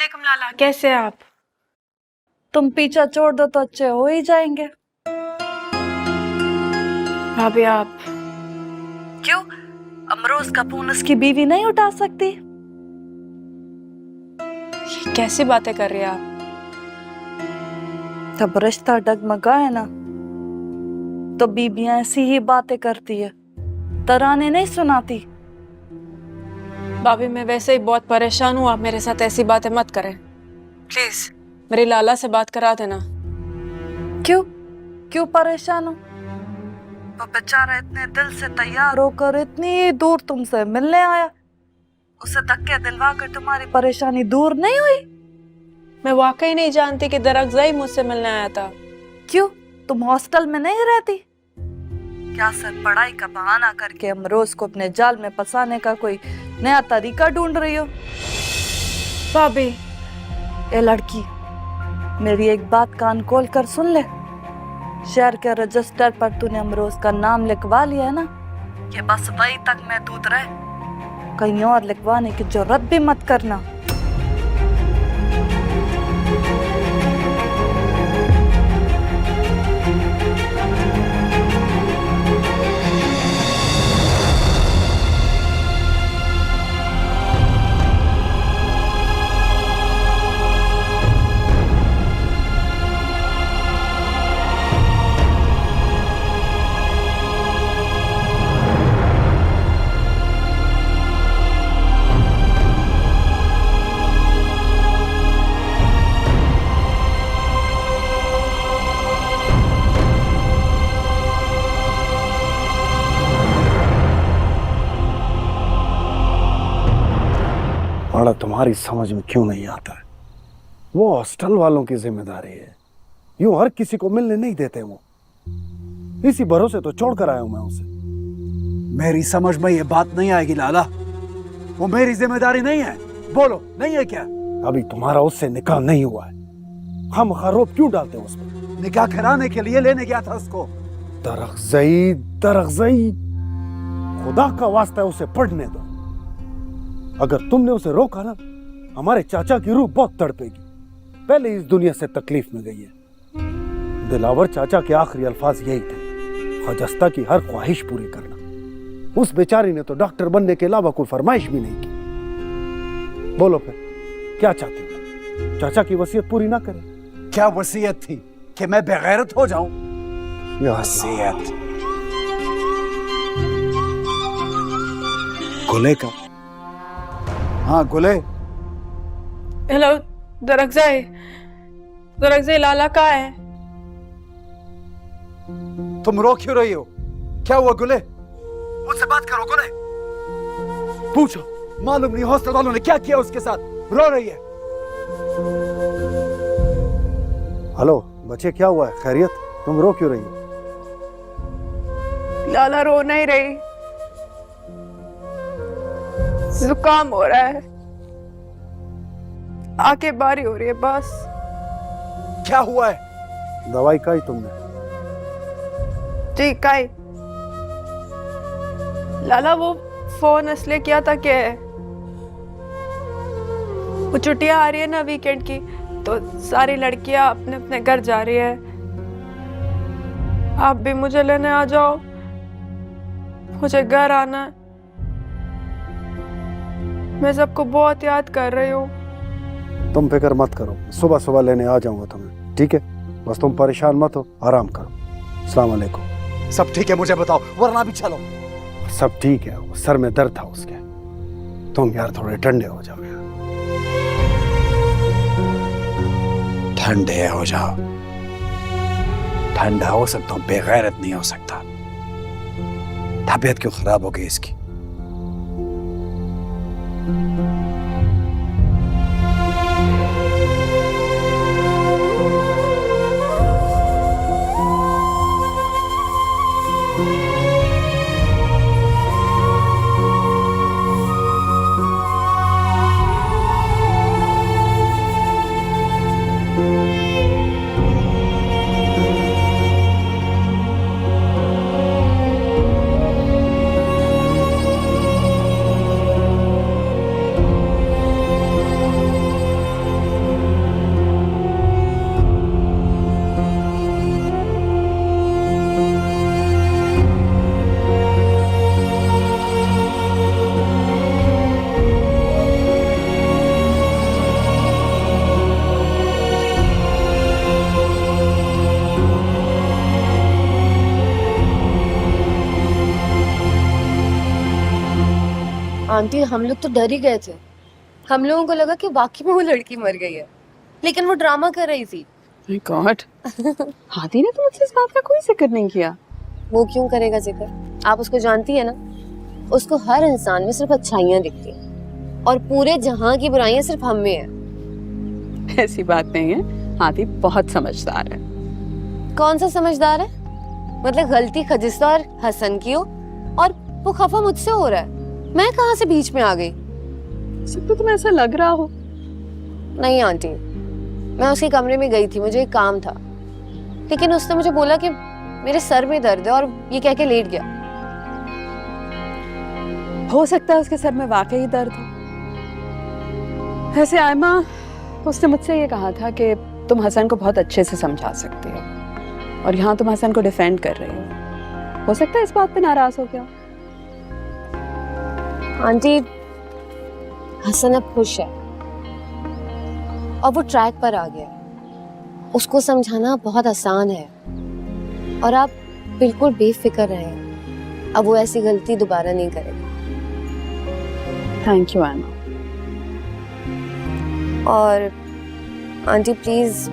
वालेकुम लाला, कैसे हैं आप? तुम पीछा छोड़ दो तो अच्छे हो ही जाएंगे। भाभी आप क्यों? अमरोज का फोन उसकी बीवी नहीं उठा सकती? ये कैसी बातें कर रही हैं आप? जब रिश्ता डगमगाए ना तो बीबियां ऐसी ही बातें करती है, तराने नहीं सुनाती। भाभी मैं वैसे ही बहुत परेशान हूँ, आप मेरे साथ ऐसी बातें मत करें प्लीज। मेरी लाला से बात करा देना। क्यों क्यों परेशान हो? वो बेचारा इतने दिल से तैयार होकर इतनी दूर तुमसे मिलने आया, उसे धक्के दिलवा कर तुम्हारी परेशानी दूर नहीं हुई? मैं वाकई नहीं जानती कि दरअसल मुझसे मिलने आया था। क्यों, तुम हॉस्टल में नहीं रहती क्या? सर पढ़ाई का बहाना करके अमरोज को अपने जाल में फंसाने का कोई नया तरीका ढूंढ रही हो? भाभी ए लड़की, मेरी एक बात कान खोल कर सुन ले। शहर के रजिस्टर पर तूने अमरोज का नाम लिखवा लिया है ना, ये बस वही तक महदूद रहे, कहीं और लिखवाने की जरूरत भी मत करना। बड़ा तुम्हारी समझ में क्यों नहीं आता है? वो हॉस्टल वालों की जिम्मेदारी है, यूं हर किसी को मिलने नहीं देते। वो इसी भरोसे तो छोड़ कर आया हूं मैं उसे। मेरी समझ में ये बात नहीं आएगी लाला, वो मेरी जिम्मेदारी नहीं है। बोलो, नहीं है क्या? अभी तुम्हारा उससे निकाह नहीं हुआ है, हम आरोप क्यों डालते हैं उस पर? निकाह कराने के लिए लेने गया था उसको। दरअसल खुदा का वास्ता है उसे पढ़ने दो। अगर तुमने उसे रोका ना, हमारे चाचा की रूह बहुत तड़पेगी। पहले इस दुनिया से तकलीफ में गई है। दिलावर चाचा के आखिरी अल्फाज यही थे, खजस्ता की हर ख्वाहिश पूरी करना। उस बेचारी ने तो डॉक्टर बनने के अलावा कोई फरमाइश भी नहीं की। बोलो फिर क्या चाहते हो? चाचा की वसीयत पूरी ना करें? क्या वसीयत थी कि मैं बेगैरत हो जाऊं? वसीयत गुले का। हाँ गुले। हेलो दरअसल लाला कहाँ है? तुम रो क्यों रही हो? क्या हुआ गुले? मुझसे बात करो गुले। पूछो, मालूम नहीं हॉस्टल वालों ने क्या किया उसके साथ, रो रही है। हेलो बच्चे, क्या हुआ है? खैरियत? तुम रो क्यों रही हो? लाला रो नहीं रही, जुकाम हो रहा है, आंखें बारी हो रही है बस। क्या हुआ है? दवाई खाई तुमने? जी काई। लाला वो फोन इसलिए किया था कि वो छुट्टियां आ रही है ना वीकेंड की, तो सारी लड़कियां अपने अपने घर जा रही है। आप भी मुझे लेने आ जाओ, मुझे घर आना है। मैं सबको बहुत याद कर रही हूँ। तुम फिक्र मत करो, सुबह सुबह लेने आ जाऊंगा तुम्हें, ठीक है? बस तुम परेशान मत हो, आराम करो। अस्सलाम वालेकुम। सब ठीक है? मुझे बताओ, वरना भी चलो। सब ठीक है, वो सर में दर्द था उसके। तुम यार थोड़े ठंडे हो जाओ यार। ठंडे हो जाओ? ठंडा हो सकता हूं, बेगैरत नहीं हो सकता। तबीयत क्यों खराब हो गई इसकी? आंटी हम लोग तो डर ही गए थे। हम लोगों को लगा कि वाकई में वो लड़की मर गई है, लेकिन वो ड्रामा कर रही थी। गॉड हादी ने तो मुझसे इस बात का कोई जिक्र नहीं किया। वो क्यों करेगा जिक्र? आप उसको जानती है ना, उसको हर इंसान में सिर्फ अच्छाइयाँ दिखती हैं और पूरे जहां की बुराइयां सिर्फ हम में है। ऐसी बात नहीं है, हादी बहुत समझदार है। कौन सा समझदार है? मतलब गलती खजिस्ता और हसन की हो और वो खफा मुझसे हो रहा है, मैं कहाँ से बीच में आ गई? सब तो तुम्हें ऐसा लग रहा हो। नहीं आंटी, मैं उसके कमरे में गई थी, मुझे एक काम था, लेकिन उसने मुझे बोला कि मेरे सर में दर्द है और ये कह के लेट गया। हो सकता है उसके सर में वाकई दर्द हो। वैसे आयमा, उसने मुझसे ये कहा था कि तुम हसन को बहुत अच्छे से समझा सकती हो और यहाँ तुम हसन को डिफेंड कर रही हो सकता है इस बात पे नाराज हो गया। आंटी, हसन अब खुश है और वो ट्रैक पर आ गया। उसको समझाना बहुत आसान है और आप बिल्कुल बेफिक्र रहें, अब वो ऐसी गलती दोबारा नहीं करेगा। Thank you Aima. और आंटी प्लीज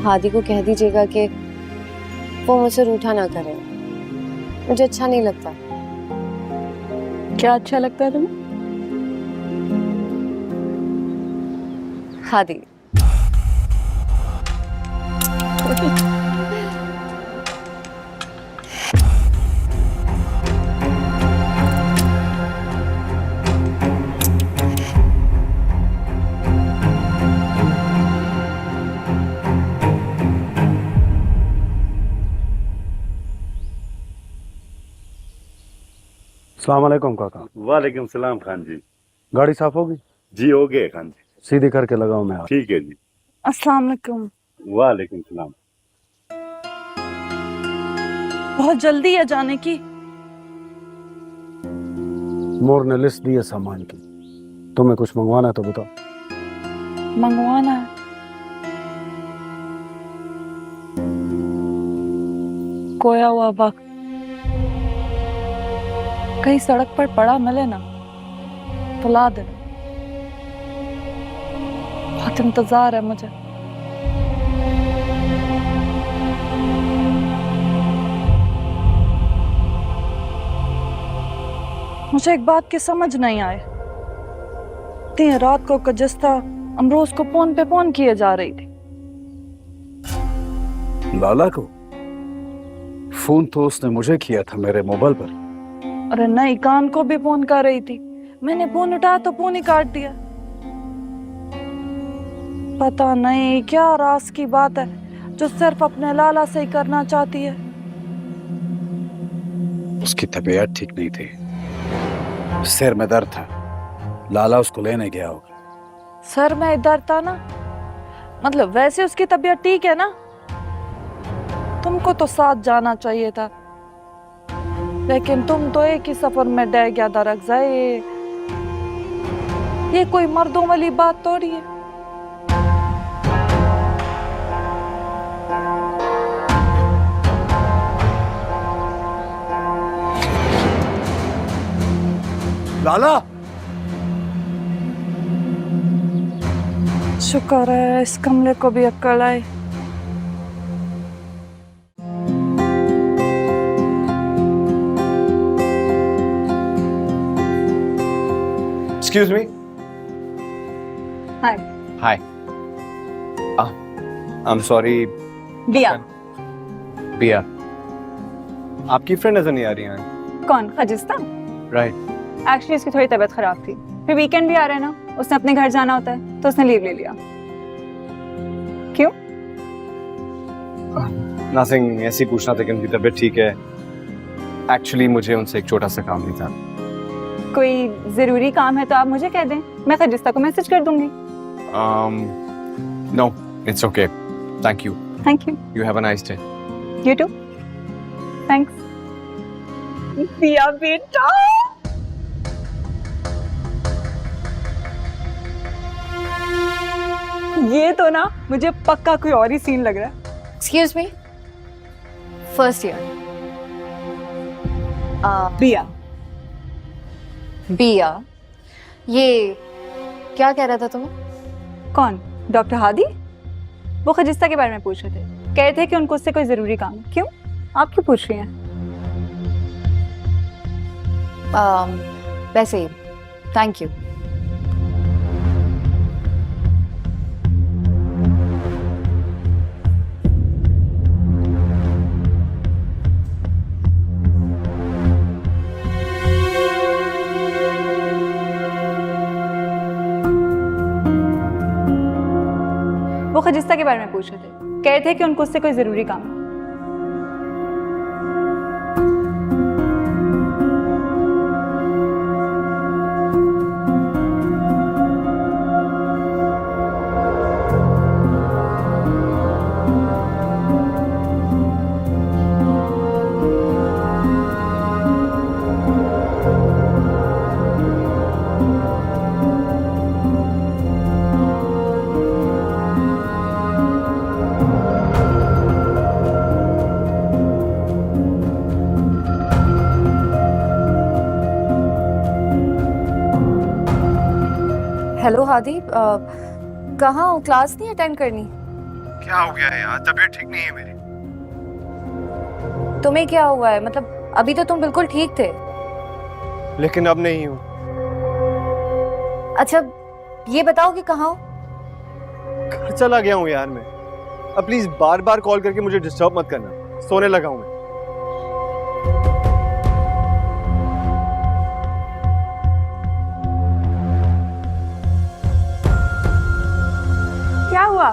हादी को कह दीजिएगा कि वो मुझसे रूठा ना करे, मुझे अच्छा नहीं लगता। क्या अच्छा लगता है तुम्हें? हादी। अस्सलाम वालेकुम काका। वालेकुम सलाम खान जी। गाड़ी साफ होगी? जी हो गए खान जी। सीधी करके लगाओ मैं। ठीक है जी। अस्सलाम वालेकुम। वालेकुम सलाम। बहुत जल्दी है जाने की। मोर ने लिस्ट दी है सामान की, तुम्हें कुछ मंगवाना है तो बताओ। मंगवाना है? खोया हुआ वक्त कहीं सड़क पर पड़ा मिले ना तो ला देना। बहुत इंतजार है मुझे। मुझे एक बात की समझ नहीं आए, तीन रात को कजिस्ता अमरोज को फोन पे फोन किए जा रही थी। लाला को फोन तो उसने मुझे किया था मेरे मोबाइल पर। अरे नहीं, कान को भी फोन कर रही थी, मैंने फोन उठाया तो फोन ही काट दिया। पता नहीं क्या राज की बात है जो सिर्फ अपने लाला से ही करना चाहती है। उसकी तबीयत ठीक नहीं थी, सिर में दर्द था, लाला उसको लेने गया होगा। सर में दर्द था ना, मतलब वैसे उसकी तबीयत ठीक है ना? तुमको तो साथ जाना चाहिए था, लेकिन तुम तो एक ही सफर में डह गया दरक जाए। ये कोई मर्दों वाली बात थोड़ी है। लाला, शुक्र है इस कमले को भी अक्ल आई। Excuse me. Hi. Hi. I'm sorry. बिया। बिया। आपकी फ्रेंड नजर नहीं आ रही हैं। कौन? खजिस्ता? राइट। एक्चुअली उसकी थोड़ी तबीयत खराब थी, फिर वीकेंड भी आ रहा है ना, उसने अपने घर जाना होता है तो उसने लीव ले लिया। क्यों? नथिंग, ऐसे ही पूछना था कि उनकी तबीयत ठीक है। एक्चुअली मुझे उनसे एक छोटा सा काम नहीं था। कोई जरूरी काम है तो आप मुझे कह दें, मैं खजिस्ता को मैसेज कर दूंगी। No, it's okay. Thank you. Thank you. You have a nice day. You too. Thanks. बिया बेटा, ये तो ना मुझे पक्का कोई और ही सीन लग रहा है। Excuse me, first year. बिया, बिया, ये क्या कह रहा था तुम्हें? कौन? डॉक्टर हादी? वो खजिस्ता के बारे में पूछ रहे थे, कह रहे थे कि उनको उससे कोई जरूरी काम है। क्यों, आप क्यों पूछ रही हैं? वैसे ही, थैंक यू। वो खजिस्ता के बारे में पूछ रहे थे, कह रहे थे कि उनको उससे कोई जरूरी काम है। हेलो हादी, कहाँ हो? क्लास नहीं अटेंड करनी? क्या हो गया है यार, तबीयत ठीक नहीं है मेरी। तुम्हें क्या हुआ है? मतलब अभी तो तुम बिल्कुल ठीक थे। लेकिन अब नहीं हूँ। अच्छा ये बताओ कि कहाँ हो? घर चला गया हूँ यार मैं। अब प्लीज बार बार कॉल करके मुझे डिस्टर्ब मत करना, सोने लगा हूँ मैं। क्या हुआ,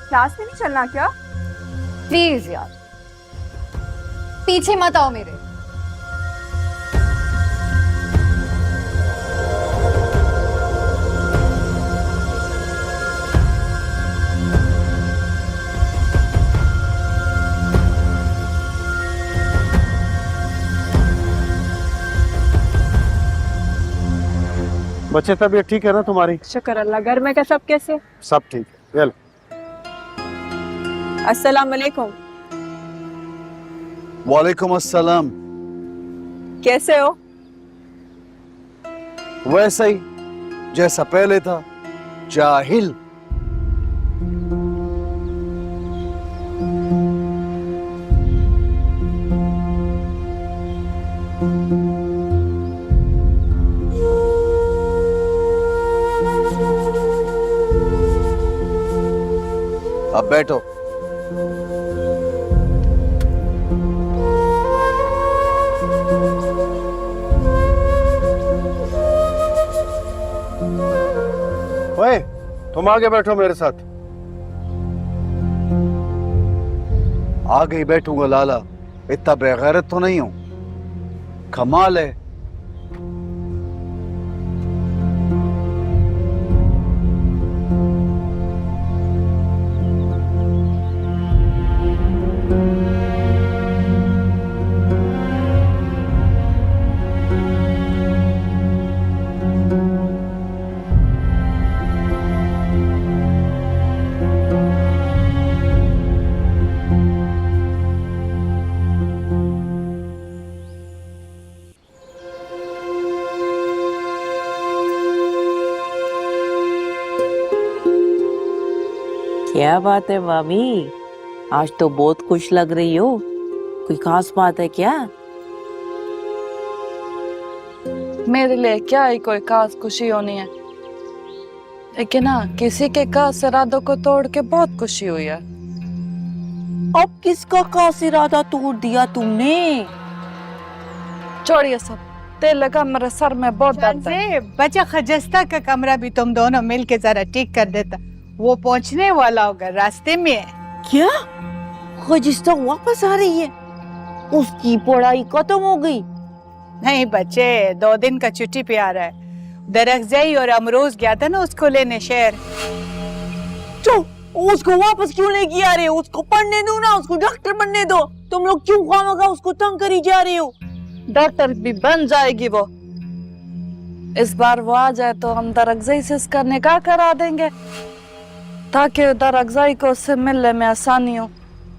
क्लास में नहीं चलना क्या? प्लीज यार, पीछे मत आओ मेरे। बच्चे तबीयत ठीक है ना तुम्हारी? शुक्र अल्लाह। घर में का सब कैसे? सब ठीक है। वेल, अस्सलाम वालेकुम। वालेकुम अस्सलाम। कैसे हो? वैसा ही जैसा पहले था, जाहिल। अब बैठो। ओए, तुम आगे बैठो मेरे साथ। आगे ही बैठूंगा लाला, इतना बेगैरत तो नहीं हूं। कमाल है। क्या बात है भाभी, आज तो बहुत खुश लग रही हो। कोई खास बात है क्या? मेरे लिए क्या ही कोई खास खुशी होनी है, लेकिन ना किसी के खास इरादों को तोड़ के बहुत खुशी हुई है। अब किसका खास इरादा तोड़ दिया तुमने? छोड़िए सब, तेल लगा मेरे सर में बहुत दर्द है। बच्चा खजस्ता का कमरा भी तुम दोनों मिल के जरा ठीक कर देता, वो पहुंचने वाला होगा, रास्ते में है। क्या खजिस्ता वापस आ रही है? उसकी पढ़ाई खत्म हो गई? नहीं बच्चे, 2 दिन का छुट्टी पे आ रहा है। दरअफ़ज़ई और अमरोज गया था ना उसको लेने शहर। तो उसको वापस क्यों लेके आ रहे हो? उसको पढ़ने दो ना, उसको डॉक्टर बनने दो। तुम लोग क्यों खामखा उसको तंग करी जा रहे हो? डॉक्टर भी बन जाएगी वो। इस बार वो आ जाए तो हम दरअफ़ज़ई से इसका निकाह करा देंगे, ताकि दरअफ़ज़ई को उससे मिलने में आसानी हो।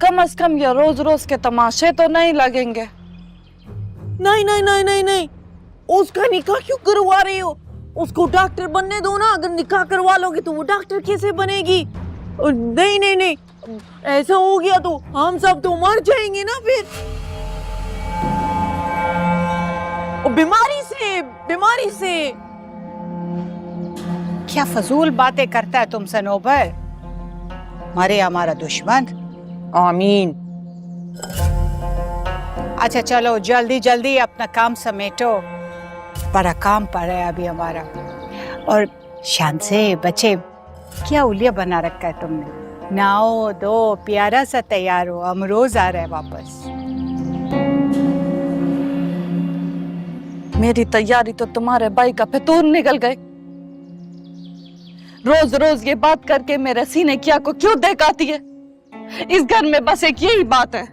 कम से कम ये रोज रोज के तमाशे तो नहीं लगेंगे। नहीं नहीं नहीं नहीं नहीं, उसका निकाह क्यों करवा रहे हो? उसको डॉक्टर बनने दो ना। अगर निकाह करवा लोगे तो वो डॉक्टर कैसे बनेगी? नहीं नहीं नहीं, ऐसा हो गया तो हम सब तो मर जाएंगे ना फिर। बीमारी से। क्या फजूल बातें करता है तुम सनोबर? मरे हमारा दुश्मन। आमीन। अच्छा चलो जल्दी जल्दी अपना काम समेटो, बड़ा काम पड़ा है अभी हमारा। और शान से बच्चे, क्या उलिया बना रखा है तुमने? नाओ दो, प्यारा सा तैयार हो, अमरोज आ रहा है वापस। मेरी तैयारी तो तुम्हारे भाई का फितूर निकल गए। रोज रोज ये बात करके मेरे सीने क्या को क्यों देखाती है? इस घर में बस एक यही बात है।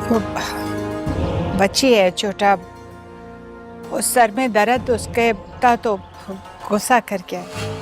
वो बच्ची है छोटा, उस सर में दर्द उसके था तो गुस्सा करके आए।